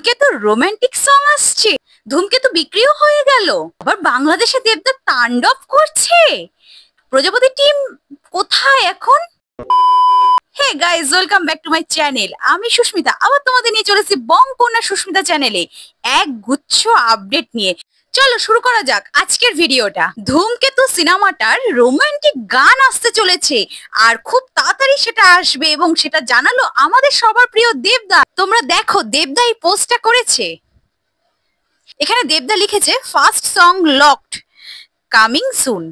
ধূমকেতু romantic song আসছে, ধূমকেতু বিক্রিও হয়ে গেল, আবার বাংলাদেশে দেবদা তাণ্ডব করছে। প্রজাপতি টিম কোথায় এখন? Hey guys, welcome back to my channel. আমি সুস্মিতা আবার তোমাদের নিয়ে চলেছি বঙ্গকন্যা সুস্মিতা চ্যানেলে এক গুচ্ছ আপডেট নিয়ে। চলো শুরু করা যাক আজকের ভিডিওটা। ধূমকেতু সিনেমাটার রোমান্টিক গান আসতে চলেছে আর খুব তাড়াতাড়ি সেটা আসবে এবং সেটা জানালো আমাদের সবার প্রিয় দেবদা। তোমরা দেখো দেবদা এই পোস্টটা করেছে। এখানে দেবদা লিখেছে first song locked coming soon.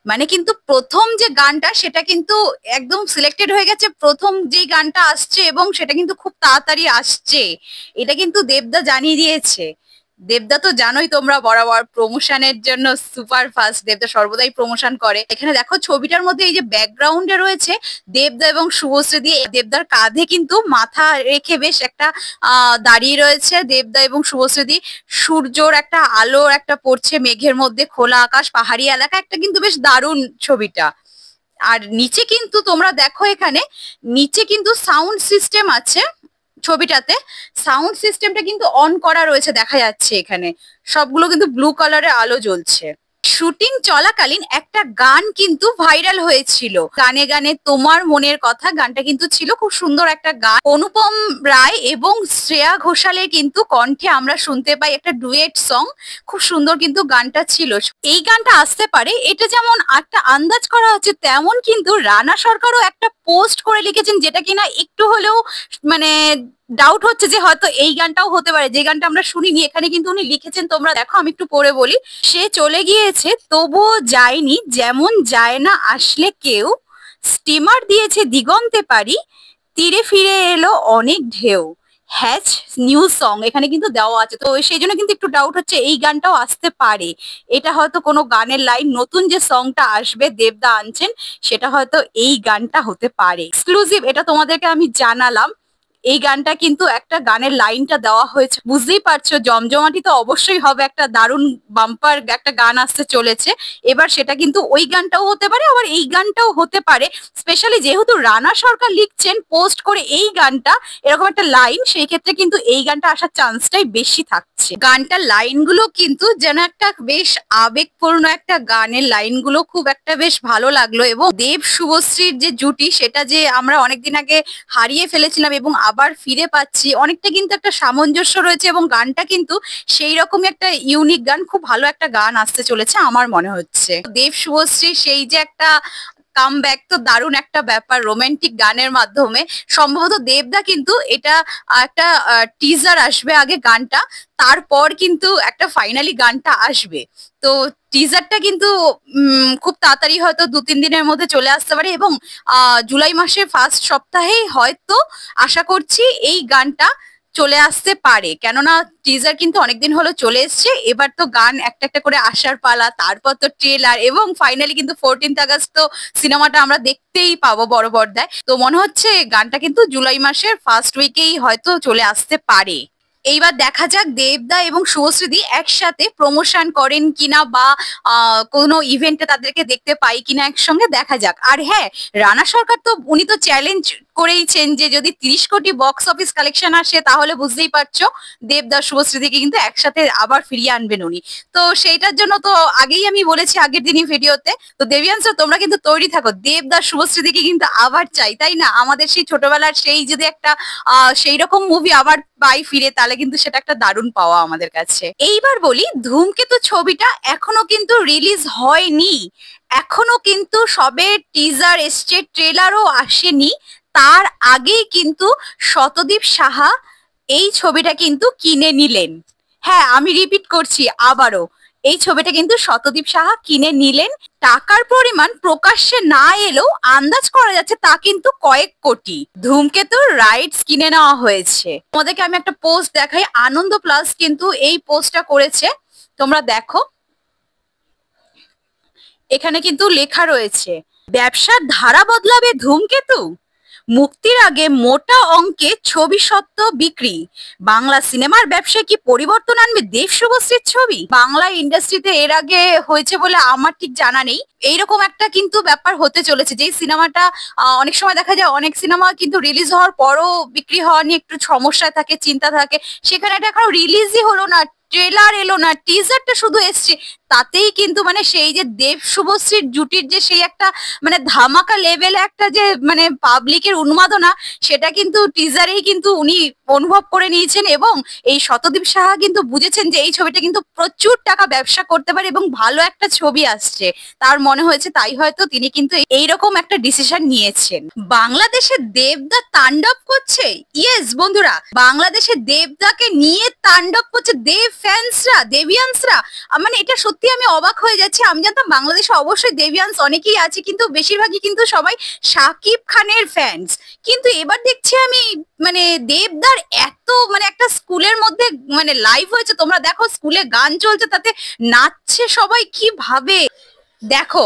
মানে কিন্তু প্রথম যে গানটা সেটা কিন্তু একদম সিলেক্টেড হয়ে গেছে, প্রথম যে গানটা আসছে এবং সেটা কিন্তু খুব তাড়াতাড়ি আসছে, এটা কিন্তু দেবদা জানিয়ে দিয়েছে। দেবদা তো জানোই তোমরা, বরাবর প্রমোশনের জন্য সুপার ফাস্ট, দেবদা সর্বদাই প্রমোশন করে। এখানে দেখো ছবিটার মধ্যে এই যে ব্যাকগ্রাউন্ডে রয়েছে দেবদা এবং শুভশ্রী দিয়ে, দেবদার কাঁধে কিন্তু মাথা রেখে বেশ একটা দাঁড়িয়ে রয়েছে দেবদা এবং শুভশ্রী দিয়ে। সূর্যর একটা আলোর একটা পড়ছে মেঘের মধ্যে, খোলা আকাশ, পাহাড়ি এলাকা, একটা কিন্তু বেশ দারুণ ছবিটা। আর নিচে কিন্তু তোমরা দেখো এখানে নিচে কিন্তু সাউন্ড সিস্টেম আছে ছবিটাতে। সাউন্ড সিস্টেমটা কিন্তু অন করা রয়েছে, দেখা যাচ্ছে এখানে সবগুলো কিন্তু ব্লু কালারের আলো জ্বলছে। শুটিং চলাকালীন একটা গান কিন্তু ভাইরাল হয়েছিল, গানে গানে তোমার মনের কথা গানটা কিন্তু ছিল খুব সুন্দর একটা গান। অনুপম রায় এবং শ্রেয়া ঘোষালের কিন্তু কণ্ঠে আমরা শুনতে পাই একটা ডুয়েট সং, খুব সুন্দর কিন্তু গানটা ছিল। এই গানটা আসতে পারে এটা যেমন একটা আন্দাজ করা হচ্ছে, তেমন কিন্তু রানা সরকারও একটা পোস্ট করে লিখেছেন যেটা কিনা একটু হলেও মানে ডাউট হচ্ছে যে হয়তো এই গানটাও হতে পারে, যে গানটা আমরা শুনিনি। এখানে কিন্তু উনি লিখেছেন, তোমরা দেখো আমি একটু পড়ে বলি। সে চলে গিয়েছে তবুও যায়নি, যেমন যায় না আসলে কেউ, স্টিমার দিয়েছে দিগন্তে পারি, তীরে ফিরে এলো অনেক ঢেউ, হ্যাচ নিউ সং এখানে কিন্তু দেওয়া আছে। তো সেই জন্য কিন্তু একটু ডাউট হচ্ছে এই গানটাও আসতে পারে, এটা হয়তো কোনো গানের লাইন, নতুন যে সংটা আসবে দেবদা আনছেন সেটা হয়তো এই গানটা হতে পারে। এক্সক্লুসিভ এটা তোমাদেরকে আমি জানালাম। এই গানটা কিন্তু একটা গানের লাইনটা দেওয়া হয়েছে, বুঝতেই পারছো জমজমাটি তো অবশ্যই হবে, একটা দারুণ বাম্পার একটা গান আসতে চলেছে। এবার সেটা কিন্তু ওই গানটাও হতে পারে, আবার এই গানটাও হতে পারে। স্পেশালি যেহেতু রানা সরকার লিখছেন পোস্ট করে এই গানটা, এরকম একটা লাইন, সেই ক্ষেত্রে কিন্তু এই গানটা আসার চান্সটাই বেশি থাকছে। গানটার লাইনগুলো কিন্তু যেন একটা বেশ আবেগপূর্ণ একটা গানের লাইনগুলো, খুব একটা বেশ ভালো লাগলো। এবং দেব শুভশ্রীর যে জুটি সেটা যে আমরা অনেকদিন আগে হারিয়ে ফেলেছিলাম এবং আবার ফিরে পাচ্ছি, অনেকটা কিন্তু একটা সামঞ্জস্য রয়েছে এবং গানটা কিন্তু সেই রকমই একটা ইউনিক গান, খুব ভালো একটা গান আসতে চলেছে আমার মনে হচ্ছে। দেব শুভশ্রী সেই যে একটা কামব্যাক, তো দারুণ একটা ব্যাপার রোমান্টিক গানের মাধ্যমে। সম্ভবত দেবদা কিন্তু এটা একটা টিজার আসবে আগে গানটা, তারপর কিন্তু একটা ফাইনালি গানটা আসবে। তো টিজারটা কিন্তু খুব তাড়াতাড়ি হয়তো 2-3 দিনের মধ্যে চলে আসতে পারে এবং জুলাই মাসের ফার্স্ট সপ্তাহেই হয়তো আশা করছি এই গানটা চলে আসতে পারে। কেননা টিজার কিন্তু অনেকদিন হলো চলে এসছে, এবার তো গান একটা একটা করে আসার পালা, তারপর তো ট্রেলার এবং ফাইনালি কিন্তু 14th আগস্ট তো সিনেমাটা আমরা দেখতেই পাবো বড় পর্দায়। তো মনে হচ্ছে গানটা কিন্তু জুলাই মাসের ফার্স্ট উইকেই হয়তো চলে আসতে পারে। এইবার দেখা যাক দেবদা এবং শুভশ্রী একসাথে প্রমোশন করেন কিনা বা কোনো ইভেন্টে তাদেরকে দেখতে পাই কিনা একসঙ্গে, দেখা যাক। আর হ্যাঁ, রানা সরকার তো উনি তো চ্যালেঞ্জ করেইছেন যে যদি 30 কোটি বক্স অফিস কালেকশন আসে তাহলে বুঝতেই পারছো দেবদা শুভশ্রীকে কিন্তু একসাথে আবার ফিরিয়ে আনবেন উনি। তো সেইটার জন্য তো আগেই আমি বলেছি আগের দিনই ভিডিওতে, তো দেবিয়ান্স তোমরা কিন্তু তৈরি থাকো, দেবদা শুভশ্রীকে কিন্তু আবার চাই, তাই না? আমাদের সেই ছোটবেলার সেই যদি একটা সেই রকম মুভি আবার পাই ফিরে, তাহলে কিন্তু সেটা একটা দারুণ পাওয়া আমাদের কাছে। এইবার বলি, ধূমকেতু ছবিটা এখনো কিন্তু রিলিজ হয়নি, এখনো কিন্তু সবে টিজার এসছে, ট্রেলারও আসেনি। তার আগেই কিন্তু শতদীপ সাহা এই ছবিটা কিন্তু কিনে নিলেন। হ্যাঁ, আমি রিপিট করছি আবারও, এই ছবিটা কিন্তু শতদীপ সাহা কিনে নিলেন। টাকার পরিমাণ প্রকাশ্যে না এলেও আন্দাজ করা যাচ্ছে তা কিন্তু কয়েক কোটি। ধূমকেতুর রাইটস কিনে নেওয়া হয়েছে। তোমাদেরকে আমি একটা পোস্ট দেখাই, আনন্দ প্লাস কিন্তু এই পোস্টটা করেছে, তোমরা দেখো। এখানে কিন্তু লেখা রয়েছে ব্যবসার ধারা বদলাবে ধূমকেতু, মুক্তির আগে মোটা অঙ্কে ছবি সত্ত্ব বিক্রি, বাংলা সিনেমার ব্যবসায় কি পরিবর্তন আনবে দেব শুভশ্রীর ছবি? বাংলা ইন্ডাস্ট্রিতে এর আগে হয়েছে বলে আমার ঠিক জানা নেই। এইরকম একটা কিন্তু ব্যাপার হতে চলেছে, যেই সিনেমাটা অনেক সময় দেখা যায় অনেক সিনেমা কিন্তু রিলিজ হওয়ার পরও বিক্রি হওয়া নিয়ে একটু সমস্যায় থাকে, চিন্তা থাকে। সেখানে এটা এখনো রিলিজই হলো না, ট্রেলার এলো না, টিজারটা শুধু এসছে, তাতেই কিন্তু মানে সেই যে দেব শুভশ্রীর জুটির যে সেই একটা মানে ধামাকা লেভেলে একটা যে মানে পাবলিকের উন্মাদনা, সেটা কিন্তু টিজারেই কিন্তু উনি অনুভব করে নিয়েছেন। এবং এই শতদীপ সাহা কিন্তু বুঝেছেন যে এই ছবিটা কিন্তু প্রচুর টাকা ব্যবসা করতে পারে এবং ভালো একটা ছবি আসছে। তার মনে হয়েছে, তাই হয়তো তিনি কিন্তু এইরকম একটা ডিসিশন নিয়েছেন। বাংলাদেশে দেবদা তাণ্ডব করছে। ইয়েস বন্ধুরা, বাংলাদেশে দেবদাকে নিয়ে তাণ্ডব করছে দেব ফ্যান্সরা, দেবিয়ান্সরা। মানে এটা সত্যি আমি অবাক হয়ে যাচ্ছি। আমি জানতাম বাংলাদেশে অবশ্যই দেবিয়ান্স অনেকেই আছে, কিন্তু বেশিরভাগই কিন্তু সবাই শাকিব খানের ফ্যান্স। কিন্তু এবার দেখছি আমি মানে দেবদার এত মানে একটা স্কুলের মধ্যে মানে লাইভ হয়েছে, তোমরা দেখো স্কুলে গান চলছে, তাতে নাচছে সবাই কিভাবে, দেখো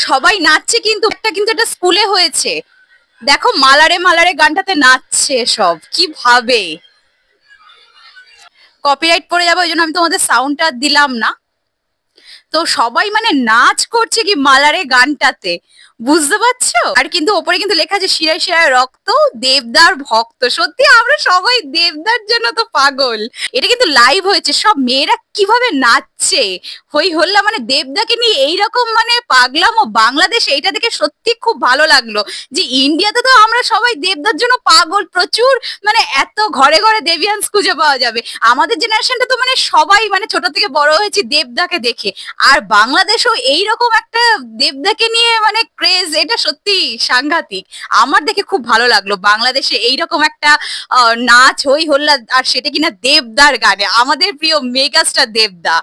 সবাই নাচছে, কিন্তু একটা স্কুলে হয়েছে। দেখো মালারে মালারে গানটাতে নাচছে সব কিভাবে। কপিরাইট পড়ে যাবে, ওই জন্য আমি তোমাদের সাউন্ডটা দিলাম না। তো সবাই মানে নাচ করছে কি মালারে গানটাতে, বুঝতে পারছো? আর কিন্তু ওপরে কিন্তু লেখা আছে শিরায় শিরায় রক্ত, দেবদার ভক্ত। সত্যি আমরা সবাই দেবদার জন্য তো পাগল। এটা কিন্তু লাইভ হয়েছে, সব মেয়েরা কিভাবে নাচছে হই হল্লা, মানে দেবদাকে নিয়ে এইরকম মানে পাগলাম ও বাংলাদেশে, এটা দেখে সত্যি খুব ভালো লাগলো যে ইন্ডিয়াতে তো আমরা সবাই দেবদার জন্য পাগল প্রচুর, মানে এত ঘরে ঘরে দেবিয়ান্স খুঁজে পাওয়া যাবে। আমাদের জেনারেশনটা তো মানে সবাই মানে ছোট থেকে বড় হয়েছি দেবদাকে দেখে, আর বাংলাদেশও এইরকম একটা দেবদাকে নিয়ে মানে ক্রেজ, এটা সত্যি সাংঘাতিক। আমার দেখে খুব ভালো লাগলো বাংলাদেশে এইরকম একটা নাচ হই হল্লা, আর সেটা কিনা দেবদার গানে, আমাদের প্রিয় মেগাস্টার দেবদা।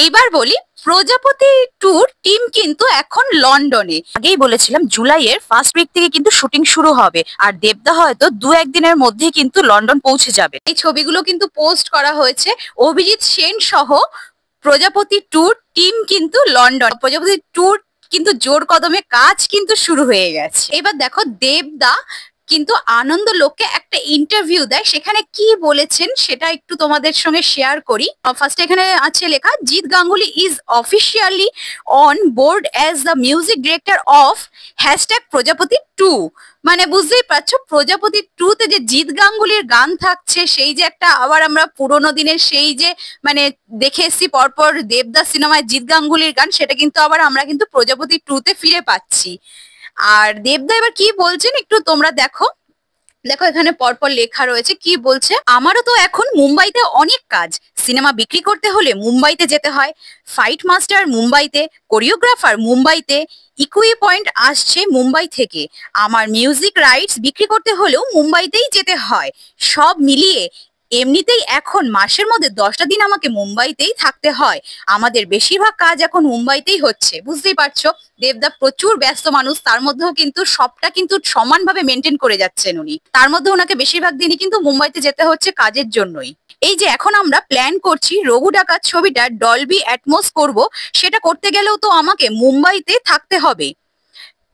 এইবার বলি, প্রজাপতি ট্যুর টিম কিন্তু এখন লন্ডনে। আগেই বলেছিলাম জুলাইয়ের ফার্স্ট উইক থেকে কিন্তু শুটিং শুরু হবে, আর দেবদা হয়তো 2-1 দিনের মধ্যে কিন্তু লন্ডন পৌঁছে যাবে। এই ছবিগুলো কিন্তু পোস্ট করা হয়েছে। অভিজিৎ সেন সহ প্রজাপতি ট্যুর টিম কিন্তু লন্ডন, প্রজাপতি ট্যুর কিন্তু জোর কদমে কাজ কিন্তু শুরু হয়ে গেছে। এবার দেখো দেবদা কিন্তু আনন্দ লোককে একটা ইন্টারভিউ দেয়, সেখানে কি বলেছেন সেটা একটু তোমাদের সঙ্গে শেয়ার করি। ফার্স্ট এখানে আছে লেখা, Jeet Ganguly is officially on board as the music director of প্রজাপতি 2। মানে বুঝতেই পারছো প্রজাপতি 2 তে যে জিৎ গাঙ্গুলির গান থাকছে, সেই যে একটা আবার আমরা পুরোনো দিনের সেই যে মানে দেখে এসছি পরপর দেবদাস সিনেমায় জিৎ গাঙ্গুলির গান, সেটা কিন্তু আবার আমরা কিন্তু প্রজাপতি 2 তে ফিরে পাচ্ছি। আর দেবদা এবার কি বলছেন একটু তোমরা দেখো। দেখো এখানে পরপর লেখা রয়েছে, কি বলছে, আমারও তো এখন মুম্বাইতে অনেক কাজ, সিনেমা বিক্রি করতে হলে মুম্বাইতে যেতে হয়, ফাইট মাস্টার মুম্বাইতে, কোরিওগ্রাফার মুম্বাইতে, ইকুই পয়েন্ট আসছে মুম্বাই থেকে, আমার মিউজিক রাইটস বিক্রি করতে হলেও মুম্বাইতেই যেতে হয়। সব মিলিয়ে এমনিতেই এখন মাসের মধ্যে 10টা দিন আমাকে মুম্বাইতেই থাকতে হয়। আমাদের বেশিরভাগ কাজ এখন মুম্বাইতেই হচ্ছে। বুঝতেই পারছো দেবদা প্রচুর ব্যস্ত মানুষ, তার মধ্যেও কিন্তু সবটা কিন্তু সমানভাবে মেনটেন করে যাচ্ছেন উনি। তার মধ্যে ওনাকে বেশিরভাগ দিনই কিন্তু মুম্বাইতে যেতে হচ্ছে কাজের জন্যই। এই যে এখন আমরা প্ল্যান করছি রঘু ডাকাত ছবিটা ডলবি অ্যাটমস করব, সেটা করতে গেলেও তো আমাকে মুম্বাইতে থাকতে হবে।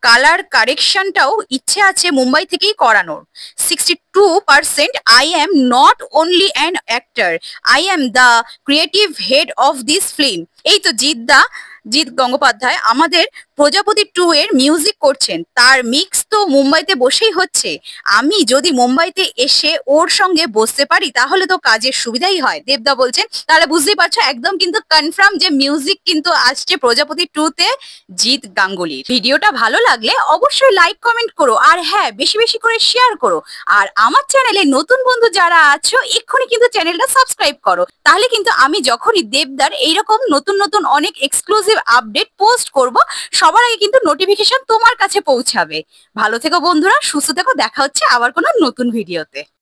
কালার কারেকশনটাও ইচ্ছে আছে মুম্বাই থেকেই করানোর। 62% I am not only an actor, I am the creative head of this film. এই তো জিৎ গঙ্গোপাধ্যায় আমাদের প্রজাপতি 2 এর মিউজিক করছেন, তার মিক্স তো মুম্বাইতে বসেই হচ্ছে। আমি যদি মুম্বাইতে এসে ওর সঙ্গে বসতে পারি তাহলে তো কাজের সুবিধাই হয়, দেবদা বলছেন। তাহলে বুঝতেই পারছো একদম কিন্তু কনফার্ম যে মিউজিক কিন্তু আসছে প্রজাপতি 2 তে জিৎ গাঙ্গুলির। ভিডিওটা ভালো লাগলে অবশ্যই লাইক কমেন্ট করো, আর হ্যাঁ বেশি বেশি করে শেয়ার করো। আর আমার চ্যানেলে নতুন বন্ধু যারা আছো এক্ষুনি কিন্তু চ্যানেলটা সাবস্ক্রাইব করো, তাহলে কিন্তু আমি যখনই দেবদার এইরকম নতুন নতুন অনেক এক্সক্লুসিভ আপডেট পোস্ট করব, সবার আগে কিন্তু নোটিফিকেশন তোমার কাছে পৌঁছাবে। ভালো থেকো বন্ধুরা, সুস্থ থেকো, দেখা হচ্ছে আবার কোনো নতুন ভিডিওতে।